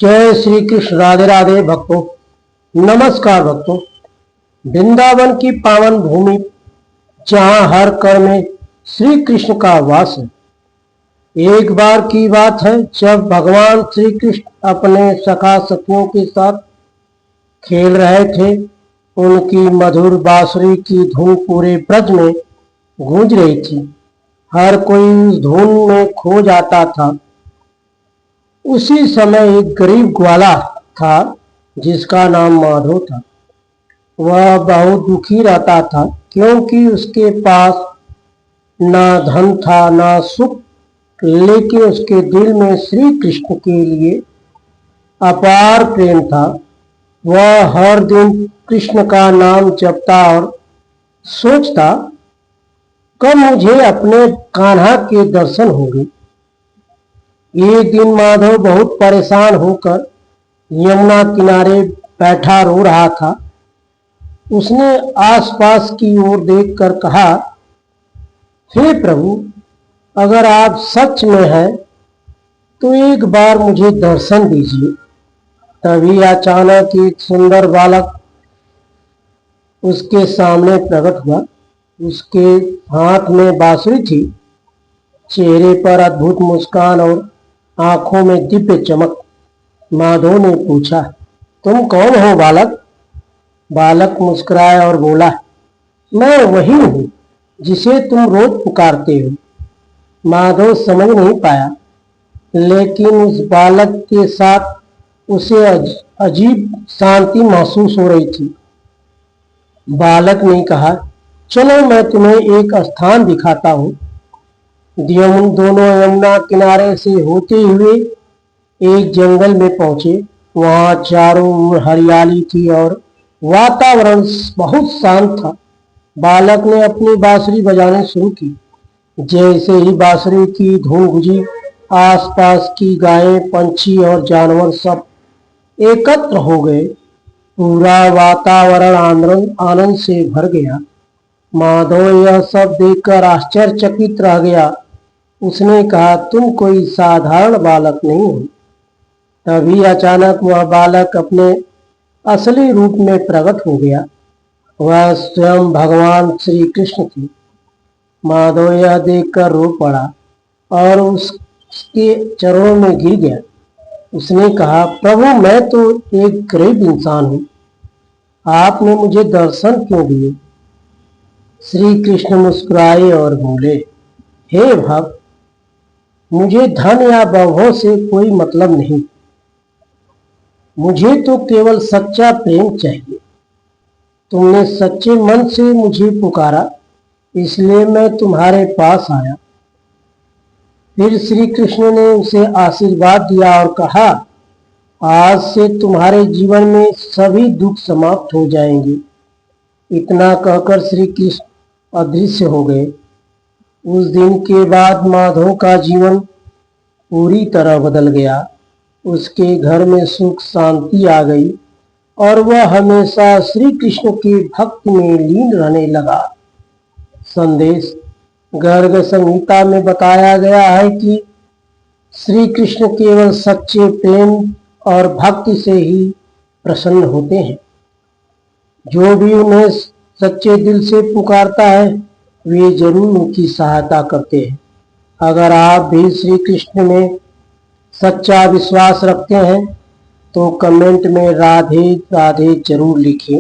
जय श्री कृष्ण। राधे राधे भक्तों, नमस्कार भक्तों। वृंदावन की पावन भूमि जहाँ हर कर में श्री कृष्ण का वास है। एक बार की बात है जब भगवान श्री कृष्ण अपने सखा सखियों के साथ खेल रहे थे। उनकी मधुर बांसुरी की धुन पूरे ब्रज में गूंज रही थी। हर कोई उस धुन में खो जाता था। उसी समय एक गरीब ग्वाला था जिसका नाम माधव था। वह बहुत दुखी रहता था क्योंकि उसके पास ना धन था ना सुख, लेकिन उसके दिल में श्री कृष्ण के लिए अपार प्रेम था। वह हर दिन कृष्ण का नाम जपता और सोचता, कब मुझे अपने कान्हा के दर्शन होंगे। एक दिन माधव बहुत परेशान होकर यमुना किनारे बैठा रो रहा था। उसने आसपास की ओर देखकर कहा, हे प्रभु, अगर आप सच में हैं तो एक बार मुझे दर्शन दीजिए। तभी अचानक एक सुंदर बालक उसके सामने प्रकट हुआ। उसके हाथ में बांसुरी थी, चेहरे पर अद्भुत मुस्कान और आंखों में दिव्य चमक। माधव ने पूछा, तुम कौन हो बालक? बालक मुस्कुराया और बोला, मैं वही हूँ जिसे तुम रोज पुकारते हो। माधव समझ नहीं पाया, लेकिन उस बालक के साथ उसे अजीब शांति महसूस हो रही थी। बालक ने कहा, चलो मैं तुम्हें एक स्थान दिखाता हूँ। दोनों यमुना किनारे से होते हुए एक जंगल में पहुंचे। वहां चारों ओर हरियाली थी और वातावरण बहुत शांत था। बालक ने अपनी बांसुरी बजानी शुरू की। जैसे ही बांसुरी की धुन गुंजी, आसपास की गायें, पंछी और जानवर सब एकत्र हो गए। पूरा वातावरण आनंद से भर गया। माधव यह सब देखकर आश्चर्यचकित रह गया। उसने कहा, तुम कोई साधारण बालक नहीं हो। तभी अचानक वह बालक अपने असली रूप में प्रकट हो गया। वह स्वयं भगवान श्री कृष्ण थे। माधव यह देखकर रो पड़ा और उसके चरणों में गिर गया। उसने कहा, प्रभु, मैं तो एक गरीब इंसान हूँ, आपने मुझे दर्शन क्यों दिए? श्री कृष्ण मुस्कुराए और बोले, हे भक्त, मुझे धन या वैभव से कोई मतलब नहीं। मुझे तो केवल सच्चा प्रेम चाहिए। तुमने सच्चे मन से मुझे पुकारा, इसलिए मैं तुम्हारे पास आया। फिर श्री कृष्ण ने उसे आशीर्वाद दिया और कहा, आज से तुम्हारे जीवन में सभी दुख समाप्त हो जाएंगे। इतना कहकर श्री कृष्ण अदृश्य हो गए। उस दिन के बाद माधव का जीवन पूरी तरह बदल गया। उसके घर में सुख शांति आ गई और वह हमेशा श्री कृष्ण के भक्ति में लीन रहने लगा। संदेश: गर्ग संहिता में बताया गया है कि श्री कृष्ण केवल सच्चे प्रेम और भक्ति से ही प्रसन्न होते हैं। जो भी उन्हें सच्चे दिल से पुकारता है, वे जरूर उनकी सहायता करते हैं। अगर आप भी श्री कृष्ण में सच्चा विश्वास रखते हैं तो कमेंट में राधे राधे जरूर लिखें।